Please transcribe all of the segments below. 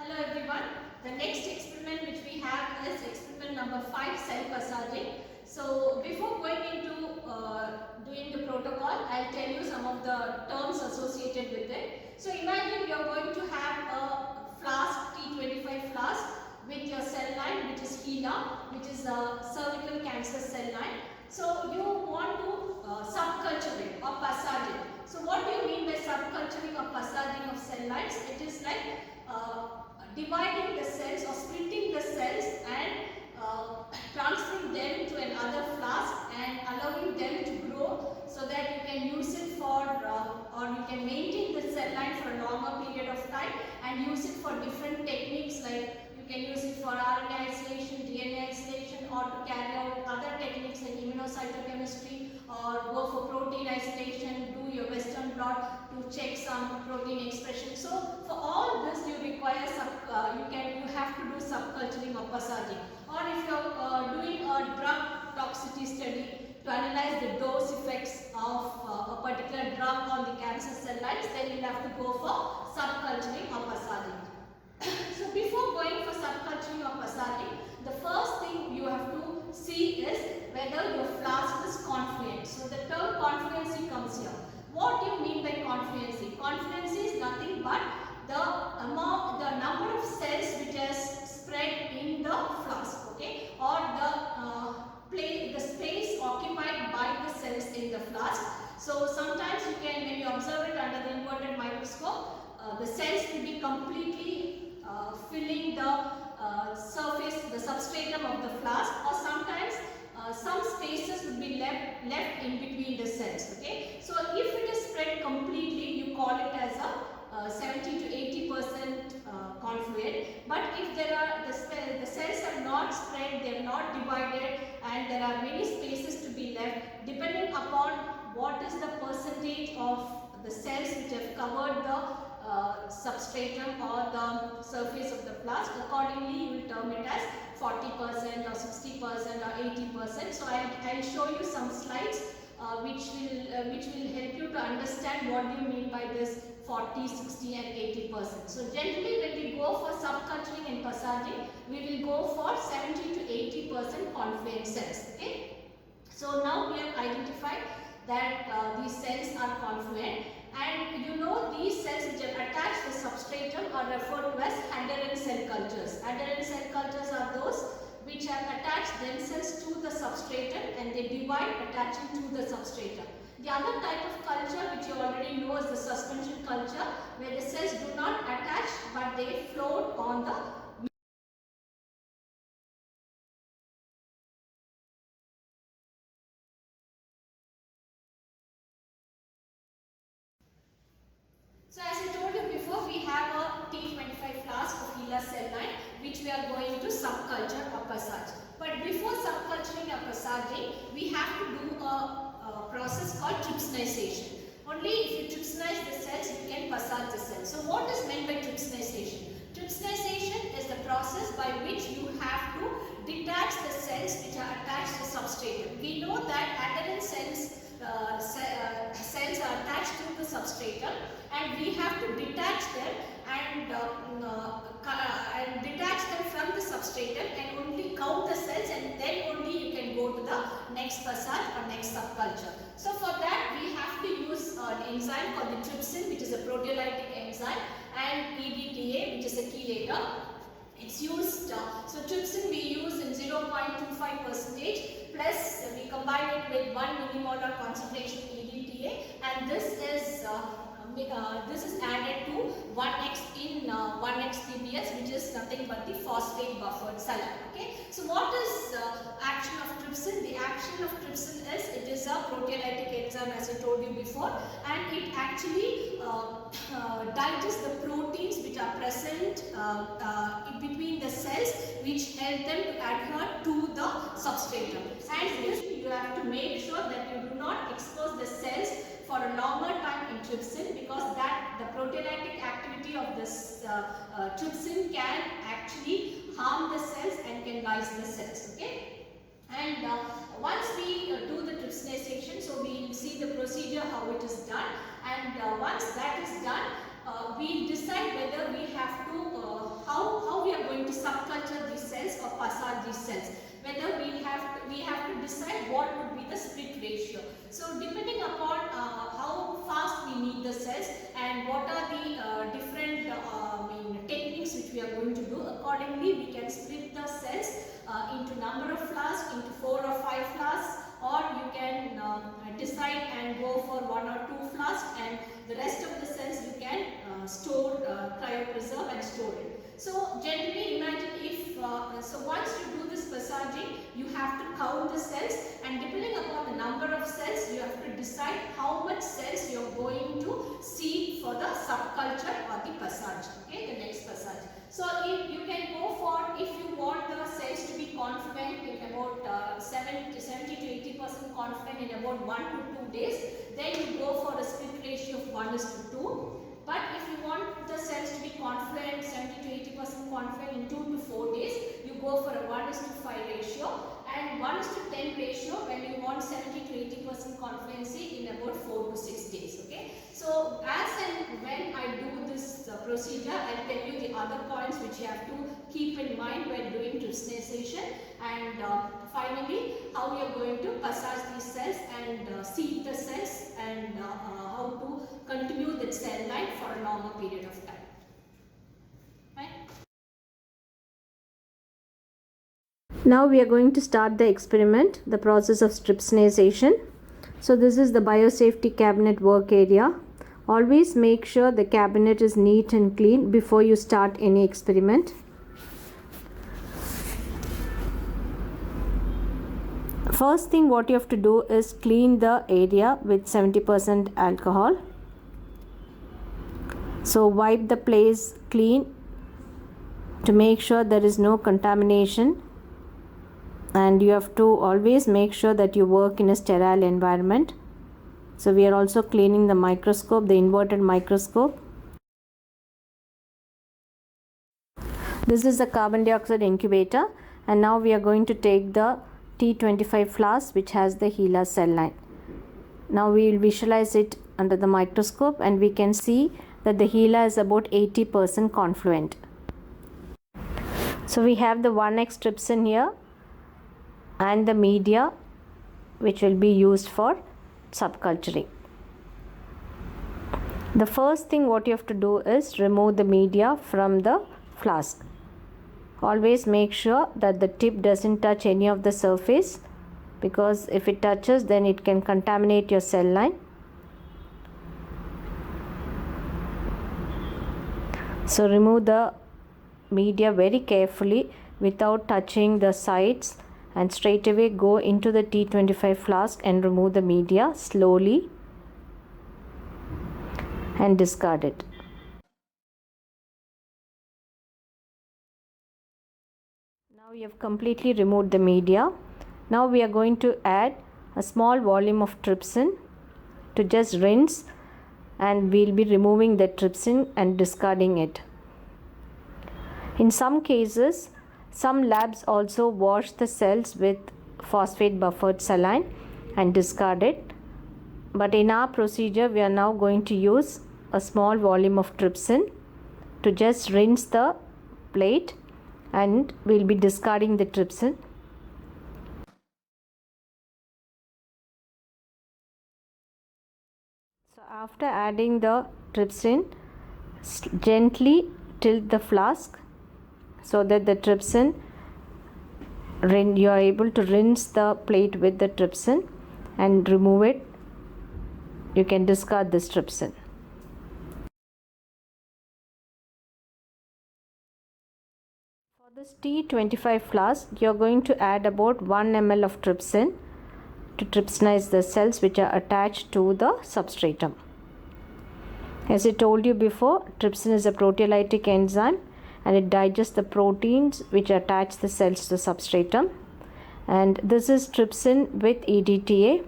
Hello everyone. The next experiment which we have is experiment number 5, cell passaging. So before going into doing the protocol, I'll tell you some of the terms associated with it. So imagine you are going to have a flask, T25 flask with your cell line, which is HeLa, which is a cervical cancer cell line. So you want to subculture it or passage it. So what do you mean by subculturing or passaging of cell lines? It is like dividing the cells or splitting the cells and transferring them to another flask and allowing them to grow so that you can use it for or you can maintain the cell line for a longer period of time and use it for different techniques, like you can use it for RNA isolation, DNA isolation, or to carry out other techniques like immunocytochemistry, or go for protein isolation, do your Western blot to check some protein expression. So for all this you require you have to do subculturing or passaging. Or if you are doing a drug toxicity study to analyze the dose effects of a particular drug on the cancer cell lines, then you have to go for subculturing or passaging. So before going for subculturing or passaging, the first thing you have to see is whether your flask is confluent. So the term confluency comes here. What do you mean by confluency? Confluency is nothing but the number of cells which has spread in the flask, okay, or the space occupied by the cells in the flask. So sometimes you can, when you observe it under the inverted microscope, the cells will be completely filling the surface, the substratum of the flask, or sometimes some spaces will be left in between the cells. Okay, so if it is spread completely, you call it as a 70 to 80% confluent. But if there are the cells are not spread, they are not divided, and there are many spaces to be left, depending upon what is the percentage of the cells which have covered the substratum or the surface of the flask, accordingly you will term it as 40% or 60% or 80%. So I'll show you some slides which will help you to understand what do you mean by this 40, 60 and 80%. So generally when we go for subculturing and passaging, we will go for 70 to 80% confluent cells. Okay. So now we have identified that these cells are confluent, and you know these cells which are attached to the substratum are referred to as adherent cell cultures. Adherent cell cultures are those which have attached themselves to the substratum and they divide attaching to the substratum. The other type of culture which you already know is the suspension culture, where the cells do not attach but they float on the . So as I told you before, we have a T25 flask of HeLa cell line which we are going to subculture or passage. But before subculturing or passaging, we have to do a process called trypsinization. Only if you trypsinize the cells, you can passage the cells. So what is meant by trypsinization? Trypsinization is the process by which you have to detach the cells which are attached to the substratum. We know that adherent cells are attached to the substratum, and we have to detach them and detach them from the substratum and only count the cells, and then only you can go to the next passage or next subculture. So for that we have to use an enzyme called the trypsin, which is a proteolytic enzyme, and EDTA, which is a chelator. It's used, so trypsin we use in 0.25%, plus we combine it with 1 millimolar concentration EDTA, and this is added to 1x in 1x PBS, which is nothing but the phosphate buffered saline. Okay, so what is action of trypsin? The action of trypsin is it is a proteolytic enzyme, as I told you before, and it actually digests the proteins which are present between the cells, which help them to adhere to the substratum. And this you have to make sure that you do not expose the cells for a longer time in trypsin, because that the proteolytic activity of this trypsin can actually harm the cells and can lyse the cells. Okay, and once we do the trypsinization, so we will see the procedure how it is done, and once that is done, we decide whether we have to how subculture these cells or passage these cells. Whether we have to decide what would be the split ratio. So depending upon how fast we need the cells and what are the different techniques which we are going to do, accordingly we can split the cells into number of flasks, into 4 or 5 flasks, or you can decide and go for 1 or 2 flasks, and the rest of the cells you can store, cryopreserve and store it. So generally imagine if, so once you do this passaging, you have to count the cells, and depending upon the number of cells, you have to decide how much cells you are going to seed for the subculture or the passage, okay, the next passage. So if you can go for, if you want the cells to be confident in about 70 to 80% confident in about 1 to 2 days, then you go for a split ratio of 1:2. But if you want the cells to be confident, 70 to 80% confident in 2 to 4 days, you go for a 1:5 ratio, and 1:10 ratio when you want 70 to 80% confidence in about 4 to 6 days. Okay. So as and when I do this procedure, I'll tell you the other points which you have to keep in mind when doing trypsinization, and finally how we are going to passage these cells and seed the cells, and how to continue that cell line for a longer period of time. Right? Now we are going to start the experiment, the process of trypsinization. So this is the biosafety cabinet work area. Always make sure the cabinet is neat and clean before you start any experiment. First thing what you have to do is clean the area with 70% alcohol. So wipe the place clean to make sure there is no contamination, and you have to always make sure that you work in a sterile environment. So we are also cleaning the microscope, the inverted microscope. This is the carbon dioxide incubator, and now we are going to take the T25 flask which has the HeLa cell line. Now we will visualize it under the microscope, and we can see that the HeLa is about 80% confluent. So we have the 1x trypsin here and the media which will be used for subculturing. The first thing what you have to do is remove the media from the flask. Always make sure that the tip doesn't touch any of the surface, because if it touches then it can contaminate your cell line. So remove the media very carefully without touching the sides, and straight away go into the T25 flask and remove the media slowly and discard it. Now we have completely removed the media. Now we are going to add a small volume of trypsin to just rinse, and we will be removing the trypsin and discarding it. In some cases, some labs also wash the cells with phosphate buffered saline and discard it. But in our procedure, we are now going to use a small volume of trypsin to just rinse the plate, and we will be discarding the trypsin. So after adding the trypsin, gently tilt the flask so that the trypsin, you are able to rinse the plate with the trypsin and remove it. You can discard this trypsin. For this T25 flask, you are going to add about 1 ml of trypsin to trypsinize the cells which are attached to the substratum. As I told you before, trypsin is a proteolytic enzyme, and it digests the proteins which attach the cells to the substratum. And this is trypsin with EDTA.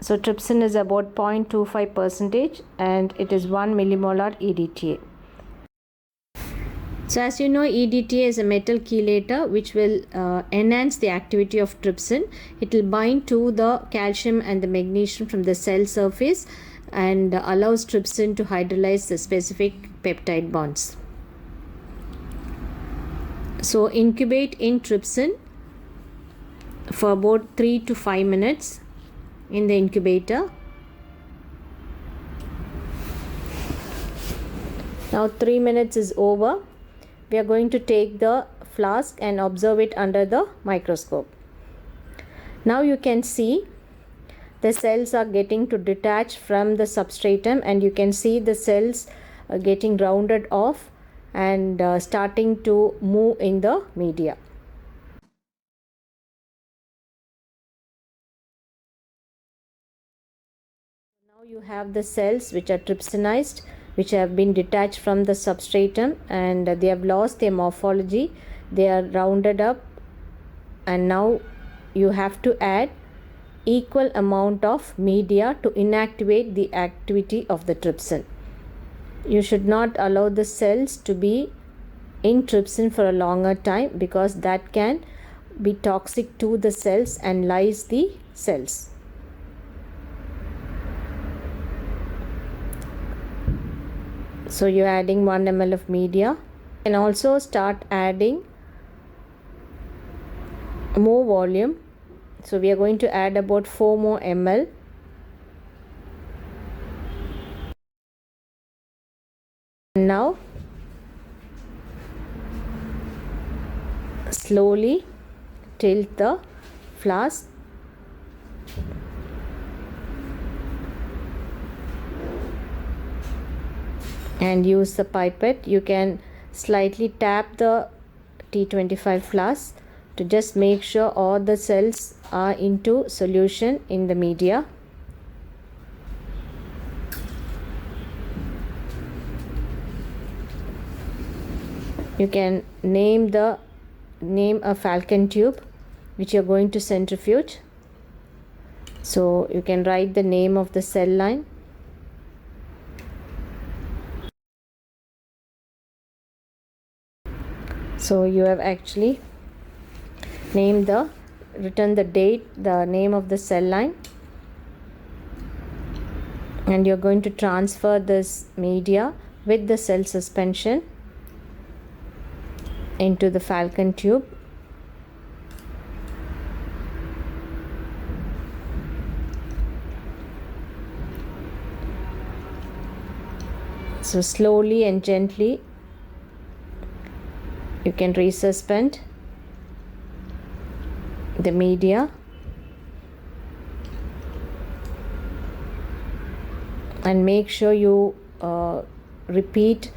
So trypsin is about 0.25% and it is 1 millimolar EDTA. So as you know, EDTA is a metal chelator which will enhance the activity of trypsin. It will bind to the calcium and the magnesium from the cell surface and allows trypsin to hydrolyze the specific peptide bonds. So incubate in trypsin for about 3 to 5 minutes in the incubator. Now 3 minutes is over. We are going to take the flask and observe it under the microscope. Now you can see the cells are getting to detach from the substratum, and you can see the cells getting rounded off and starting to move in the media. Now you have the cells which are trypsinized, which have been detached from the substratum, and they have lost their morphology. They are rounded up, and now you have to add equal amount of media to inactivate the activity of the trypsin. You should not allow the cells to be in trypsin for a longer time, because that can be toxic to the cells and lyse the cells. So you're adding 1 ml of media. You can also start adding more volume. So we are going to add about 4 more ml. And now slowly tilt the flask and use the pipette. You can slightly tap the T25 flask to just make sure all the cells are into solution in the media. You can name a falcon tube which you're going to centrifuge. So you can write the name of the cell line. So you have actually written the date, the name of the cell line, and you're going to transfer this media with the cell suspension into the falcon tube. So slowly and gently you can resuspend the media and make sure you repeat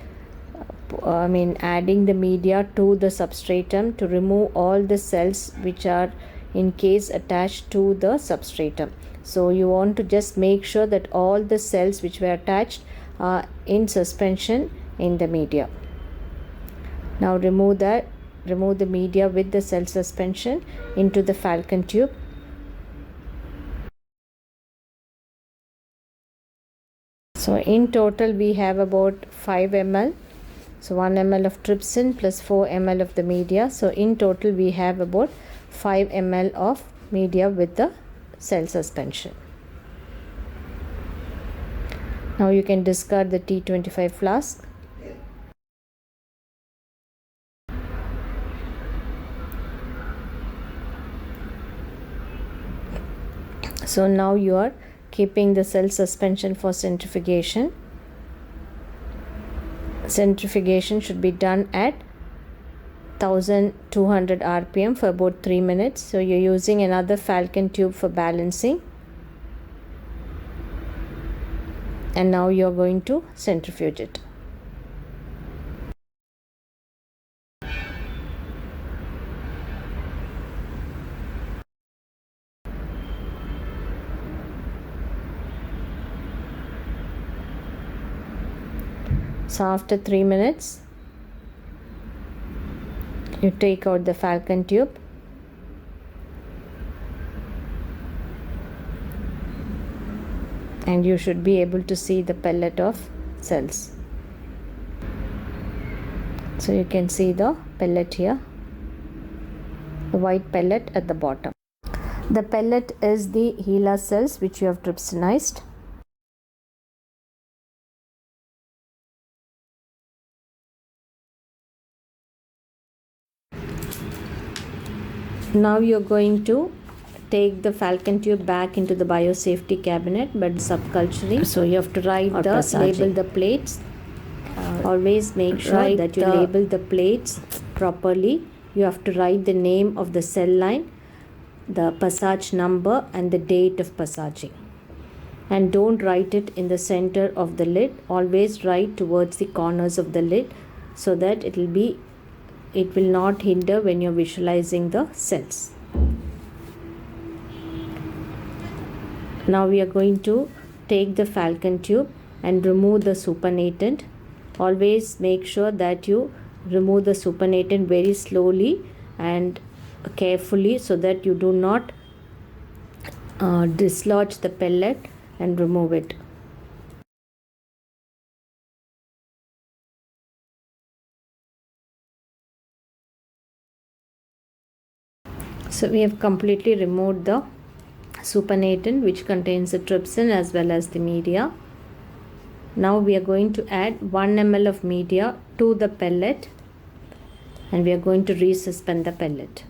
adding the media to the substratum to remove all the cells which are in case attached to the substratum. So you want to just make sure that all the cells which were attached are in suspension in the media. Now remove the media with the cell suspension into the falcon tube. So in total we have about 5 ml. So 1 ml of trypsin plus 4 ml of the media. So in total we have about 5 ml of media with the cell suspension. Now you can discard the T25 flask. So now you are keeping the cell suspension for centrifugation. Centrifugation should be done at 1200 rpm for about 3 minutes. So you're using another falcon tube for balancing. And now you're going to centrifuge it. So after 3 minutes, you take out the falcon tube and you should be able to see the pellet of cells. So you can see the pellet here, the white pellet at the bottom. The pellet is the HeLa cells which you have trypsinized. Now you're going to take the falcon tube back into the biosafety cabinet, but subculturing. So you have to label the plates. Always make sure that you label the plates properly. You have to write the name of the cell line, the passage number, and the date of passaging. And don't write it in the center of the lid. Always write towards the corners of the lid so that it will not hinder when you're visualizing the cells. Now we are going to take the falcon tube and remove the supernatant. Always make sure that you remove the supernatant very slowly and carefully so that you do not dislodge the pellet and remove it. So we have completely removed the supernatant, which contains the trypsin as well as the media. Now we are going to add 1 ml of media to the pellet, and we are going to resuspend the pellet.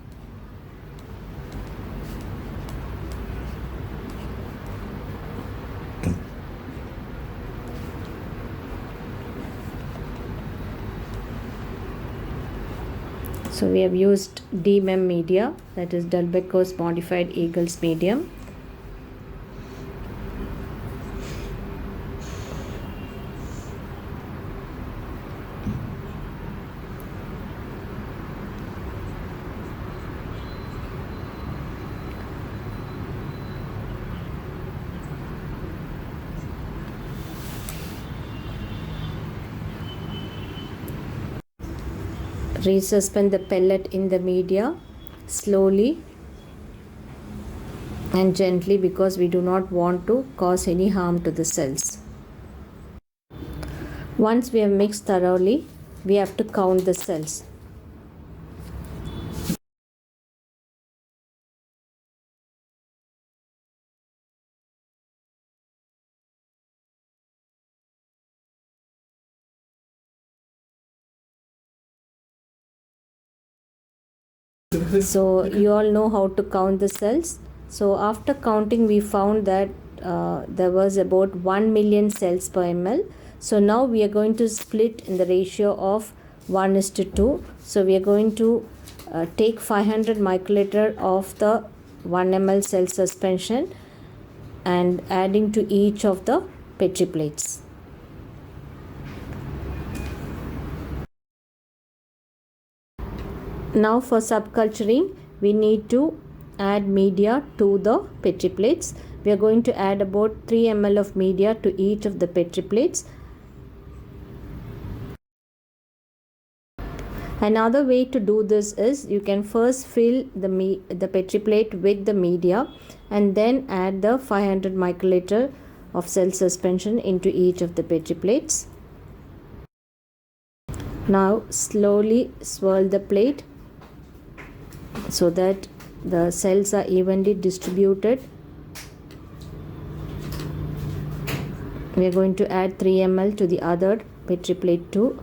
So we have used DMEM media, that is Delbecque's modified Eagles medium. Resuspend the pellet in the media slowly and gently because we do not want to cause any harm to the cells. Once we have mixed thoroughly, we have to count the cells. So you all know how to count the cells. So after counting, we found that there was about 1 million cells per ml. So now we are going to split in the ratio of 1:2. So we are going to take 500 microliter of the 1 ml cell suspension and adding to each of the Petri plates. Now for subculturing, we need to add media to the Petri plates. We are going to add about 3 ml of media to each of the Petri plates. Another way to do this is you can first fill the Petri plate with the media and then add the 500 microliter of cell suspension into each of the Petri plates. Now slowly swirl the plate so that the cells are evenly distributed. We are going to add 3 ml to the other Petri plate too.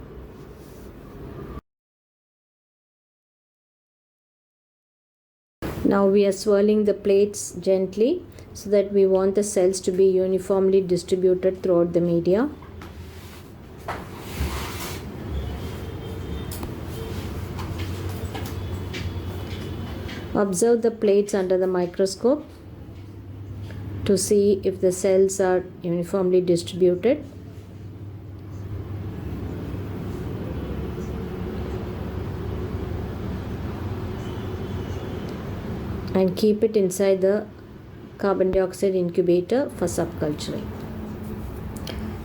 Now we are swirling the plates gently so that we want the cells to be uniformly distributed throughout the media. Observe the plates under the microscope to see if the cells are uniformly distributed. And keep it inside the carbon dioxide incubator for subculturing.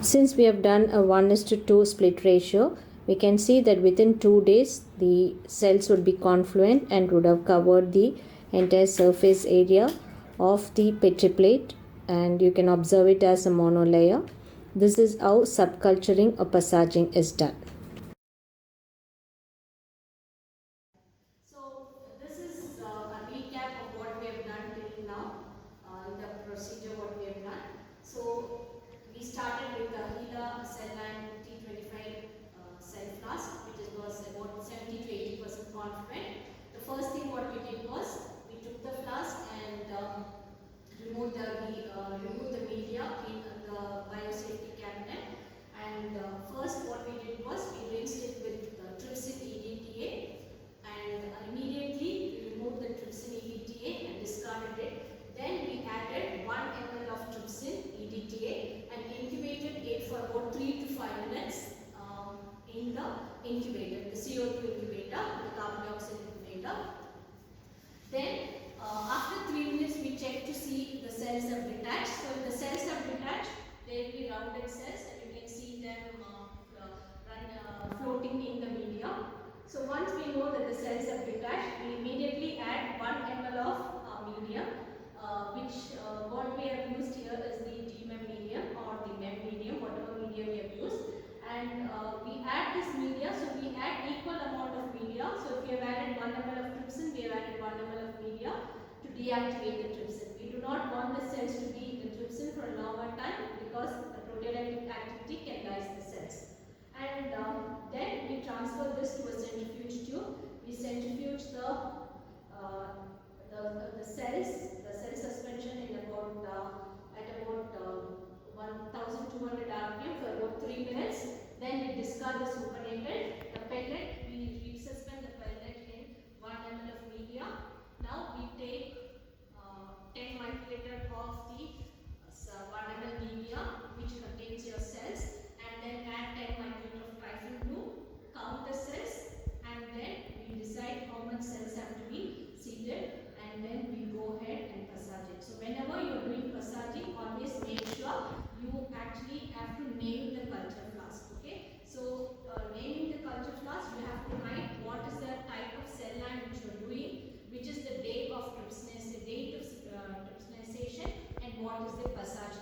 Since we have done a 1:2 split ratio, we can see that within 2 days the cells would be confluent and would have covered the entire surface area of the Petri plate, and you can observe it as a monolayer. This is how subculturing or passaging is done. So this is a recap of what we have done till now in the procedure what we have done. So we started with the HeLa cell line T25 cell flask, which was about 70 to 80% confident. The first thing what we did was incubator, the CO2 incubator, the carbon dioxide incubator. Then after 3 minutes we check to see if the cells have detached. So if the cells have detached, they will be rounded cells and you can see them floating in the media. So once we know that the cells have detached, we immediately add 1 ml of medium, which what we have used here is the DMEM medium or the MEM medium, whatever medium we have used. And we add this media, so we add equal amount of media. So if we have added 1 ml of trypsin, we have added 1 ml of media to deactivate the trypsin. We do not want the cells to be in trypsin for a longer time because the proteolytic activity can lyse the cells. And then we transfer this to a centrifuge tube. We centrifuge the cell suspension in at about 1200 rpm for about 3 minutes. Then we discard the supernatant. The pellet, we resuspend the pellet in 1 ml of media. Now we take 10 microliter of the 1 ml media which contains your cells, and then add 10 microliter of Trypsin blue, count the cells, and then we decide how much cells have to be seeded, and then we go ahead and passage it. So whenever you are doing passaging, always make sure you actually have to name the culture flask. Okay, so naming the culture flask, you have to write what is the type of cell line which you are doing, which is the date of trypsinization, and what is the passage